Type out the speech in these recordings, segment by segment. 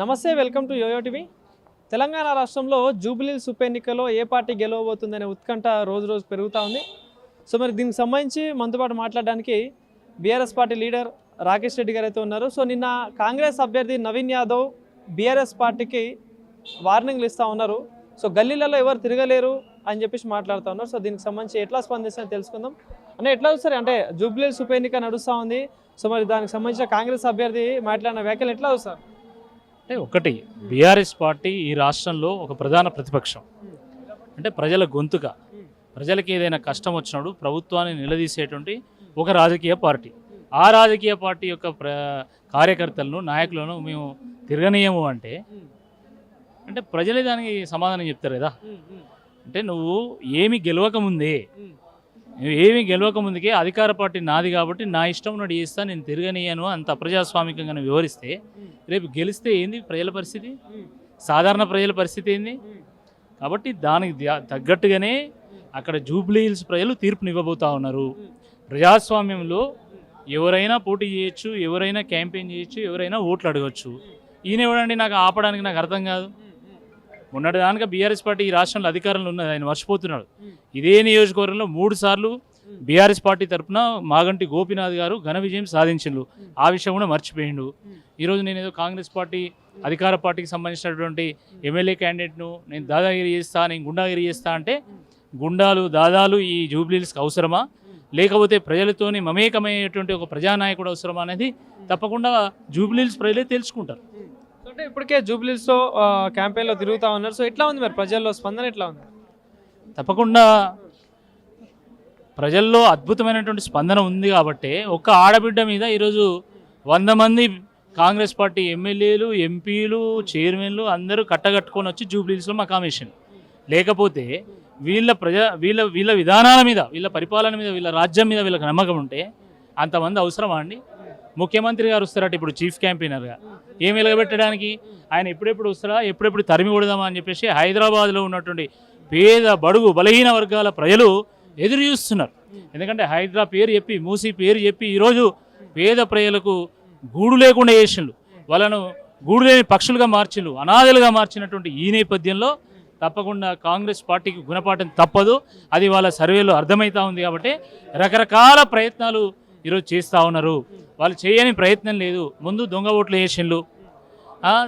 నమస్తే, welcome to Yoyo TV. Telangana రాష్ట్రంలో జూబ్లీహిల్స్ ఉప ఎన్నికలో ఏ పార్టీ గెలవబోతుందనే ఉత్కంఠ రోజు రోజు పెరుగుతూ ఉంది. సో మరి దీనికి సంబంధించి మనతో పాటు మాట్లాడడానికి BRS party leader Rakesh Reddy గారు అయితే ఉన్నారు. సో నిన్న కాంగ్రెస్ అభ్యర్థి నవీన్ యాదవ్ బీఆర్ఎస్ పార్టీకి వార్నింగ్లు ఇస్తూ ఉన్నారు. సో గల్లీలలో ఎవరు తిరగలేరు అని చెప్పేసి మాట్లాడుతూ ఉన్నారు. సో దీనికి సంబంధించి ఎట్లా స్పందిస్తారని తెలుసుకుందాం. అంటే ఎట్లా చూస్తారు, అంటే జూబ్లీహిల్స్ ఉప ఎన్నిక నడుస్తూ ఉంది. సో మరి దానికి సంబంధించిన కాంగ్రెస్ అభ్యర్థి మాట్లాడిన వ్యాఖ్యలు ఎట్లా చూస్తారు? అంటే ఒకటి, బీఆర్ఎస్ పార్టీ ఈ రాష్ట్రంలో ఒక ప్రధాన ప్రతిపక్షం. అంటే ప్రజల గొంతుక, ప్రజలకి ఏదైనా కష్టం వచ్చినప్పుడు ప్రభుత్వాన్ని నిలదీసేటువంటి ఒక రాజకీయ పార్టీ. ఆ రాజకీయ పార్టీ యొక్క కార్యకర్తలను, నాయకులను మేము తిరగనీయము అంటే ప్రజలే దానికి సమాధానం చెప్తారు కదా. అంటే నువ్వు ఏమి గెలవక ముందుకే అధికార పార్టీ నాది కాబట్టి నా ఇష్టం ఉన్నట్టు చేస్తా, నేను తిరగనీయను అంత అప్రజాస్వామికంగా వివరిస్తే రేపు గెలిస్తే ఏంది ప్రజల పరిస్థితి, సాధారణ ప్రజల పరిస్థితి ఏంది? కాబట్టి దానికి తగ్గట్టుగానే అక్కడ జూబ్లీహిల్స్ ప్రజలు తీర్పునివ్వబోతూ ఉన్నారు. ప్రజాస్వామ్యంలో ఎవరైనా పోటీ చేయొచ్చు, ఎవరైనా క్యాంపెయిన్ చేయొచ్చు, ఎవరైనా ఓట్లు అడగచ్చు. ఈయన ఎవడండి నాకు ఆపడానికి? నాకు అర్థం కాదు. మొన్నటి దానిక బీఆర్ఎస్ పార్టీ ఈ రాష్ట్రంలో అధికారంలో ఉన్నది, ఆయన మర్చిపోతున్నాడు. ఇదే నియోజకవర్గంలో 3 సార్లు బీఆర్ఎస్ పార్టీ తరఫున మాగంటి గోపీనాథ్ గారు ఘన విజయం సాధించిండు. ఆ విషయం కూడా మర్చిపోయిండు. ఈరోజు నేను ఏదో కాంగ్రెస్ పార్టీ అధికార పార్టీకి సంబంధించినటువంటి ఎమ్మెల్యే క్యాండిడేట్ను నేను దాదాగిరి చేస్తా, నేను గుండాగిరి చేస్తా అంటే గుండాలు దాదాలు ఈ జూబ్లీహిల్స్కి అవసరమా, లేకపోతే ప్రజలతోని మమేకమయ్యేటువంటి ఒక ప్రజానాయకుడు అవసరమా అనేది తప్పకుండా జూబ్లీహిల్స్ ప్రజలే తెలుసుకుంటారు. అంటే ఇప్పటికే జూబ్లీహిల్స్లో క్యాంపెయిన్లో తిరుగుతూ ఉన్నారు. సో ఎట్లా ఉంది మరి ప్రజల్లో స్పందన ఎట్లా ఉంది? తప్పకుండా ప్రజల్లో అద్భుతమైనటువంటి స్పందన ఉంది. కాబట్టి ఒక్క ఆడబిడ్డ మీద ఈరోజు 100 మంది కాంగ్రెస్ పార్టీ ఎమ్మెల్యేలు, ఎంపీలు, చైర్మన్లు అందరూ కట్టగట్టుకొని వచ్చి జూబ్లీహిల్స్లో మా కమిషన్. లేకపోతే వీళ్ళ విధానాల మీద, వీళ్ళ పరిపాలన మీద, వీళ్ళ రాజ్యం మీద వీళ్ళకి నమ్మకం ఉంటే అంతమంది అవసరమా అండి? ముఖ్యమంత్రి గారు వస్తారట ఇప్పుడు చీఫ్ క్యాంపెయినర్గా. ఏం వెలగబెట్టడానికి? ఆయన ఎప్పుడెప్పుడు వస్తారా, ఎప్పుడెప్పుడు తరిమి కొడదామా అని చెప్పేసి హైదరాబాద్లో ఉన్నటువంటి పేద బడుగు బలహీన వర్గాల ప్రజలు ఎదురు చూస్తున్నారు. ఎందుకంటే హైదరాబాద్ పేరు చెప్పి, మూసీ పేరు చెప్పి ఈరోజు పేద ప్రజలకు గూడు లేకుండా చేసిండ్రు, వాళ్ళను గూడు లేని పక్షులుగా మార్చిండ్రు, అనాథలుగా మార్చినటువంటి ఈ నేపథ్యంలో తప్పకుండా కాంగ్రెస్ పార్టీకి గుణపాఠం తప్పదు. అది వాళ్ళ సర్వేలో అర్థమవుతా ఉంది. కాబట్టి రకరకాల ప్రయత్నాలు ఈరోజు చేస్తూ ఉన్నారు. వాళ్ళు చేయని ప్రయత్నం లేదు. ముందు దొంగ ఓట్లు వేసిండ్రు,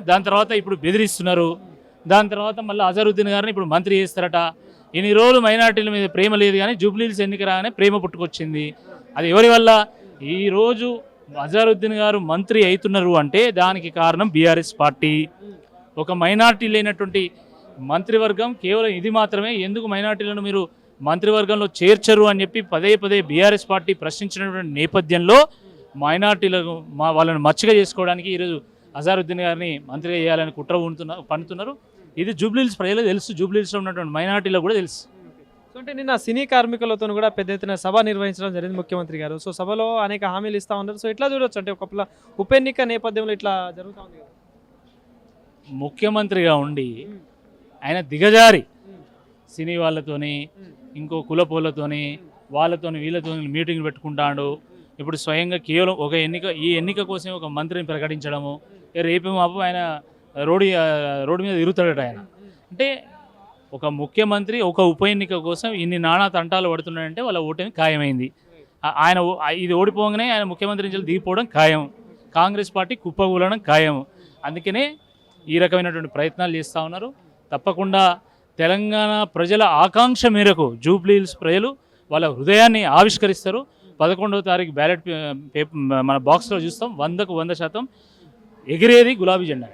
దాని తర్వాత ఇప్పుడు బెదిరిస్తున్నారు, దాని తర్వాత మళ్ళీ అజరుద్దీన్ గారిని ఇప్పుడు మంత్రి చేస్తారట. ఇన్ని రోజులు మైనార్టీల మీద ప్రేమ లేదు, కానీ జూబ్లీహిల్స్ ఎన్నిక రాగానే ప్రేమ పుట్టుకొచ్చింది. అది ఎవరి వల్ల? ఈరోజు అజరుద్దీన్ గారు మంత్రి అవుతున్నారు అంటే దానికి కారణం బీఆర్ఎస్ పార్టీ. ఒక మైనార్టీ లేనటువంటి మంత్రివర్గం కేవలం ఇది మాత్రమే. ఎందుకు మైనార్టీలను మీరు మంత్రివర్గంలో చేర్చరు అని చెప్పి పదే పదే బీఆర్ఎస్ పార్టీ ప్రశ్నించినటువంటి నేపథ్యంలో మైనార్టీలకు వాళ్ళని మచ్చిగా చేసుకోవడానికి ఈరోజు అజరుద్దీన్ గారిని మంత్రిగా చేయాలని కుట్ర పన్నుతున్నారు. ఇది జూబ్లీహిల్స్ ప్రజలకు తెలుసు, జూబ్లీహిల్స్లో ఉన్నటువంటి మైనార్టీలకు కూడా తెలుసు. సో అంటే నిన్న సినీ కార్మికులతో కూడా పెద్ద ఎత్తున సభ నిర్వహించడం జరిగింది ముఖ్యమంత్రి గారు. సో సభలో అనేక హామీలు ఇస్తూ ఉన్నారు. సో ఎట్లా చూడొచ్చు, అంటే ఒక ఉప ఎన్నిక నేపథ్యంలో ఇట్లా జరుగుతూ ఉంది? ముఖ్యమంత్రిగా ఉండి ఆయన దిగజారి సినీ వాళ్ళతోని, ఇంకో కులపోలతోని, వాళ్ళతోని వీళ్ళతోని మీటింగ్లు పెట్టుకుంటాడు. ఇప్పుడు స్వయంగా కేవలం ఒక ఈ ఎన్నిక కోసం ఒక మంత్రిని ప్రకటించడము, రేపు మాపు ఆయన రోడ్డు మీద తిరుగుతాడట ఆయన. అంటే ఒక ముఖ్యమంత్రి ఒక ఉప ఎన్నిక కోసం ఇన్ని నానా తంటాలు పడుతున్నాడంటే వాళ్ళ ఓటమి ఖాయమైంది. ఆయన ఇది ఓడిపోగానే ఆయన ముఖ్యమంత్రి నుంచి దిగిపోవడం ఖాయం, కాంగ్రెస్ పార్టీ కుప్పగూలడం ఖాయం. అందుకనే ఈ రకమైనటువంటి ప్రయత్నాలు చేస్తూ ఉన్నారు. తప్పకుండా తెలంగాణ ప్రజల ఆకాంక్ష మేరకు జూబ్లీహిల్స్ ప్రజలు వాళ్ళ హృదయాన్ని ఆవిష్కరిస్తారు. 11వ తారీఖు బ్యాలెట్ మన బాక్స్లో చూస్తాం. 100% ఎగిరేది గులాబీ జెండా.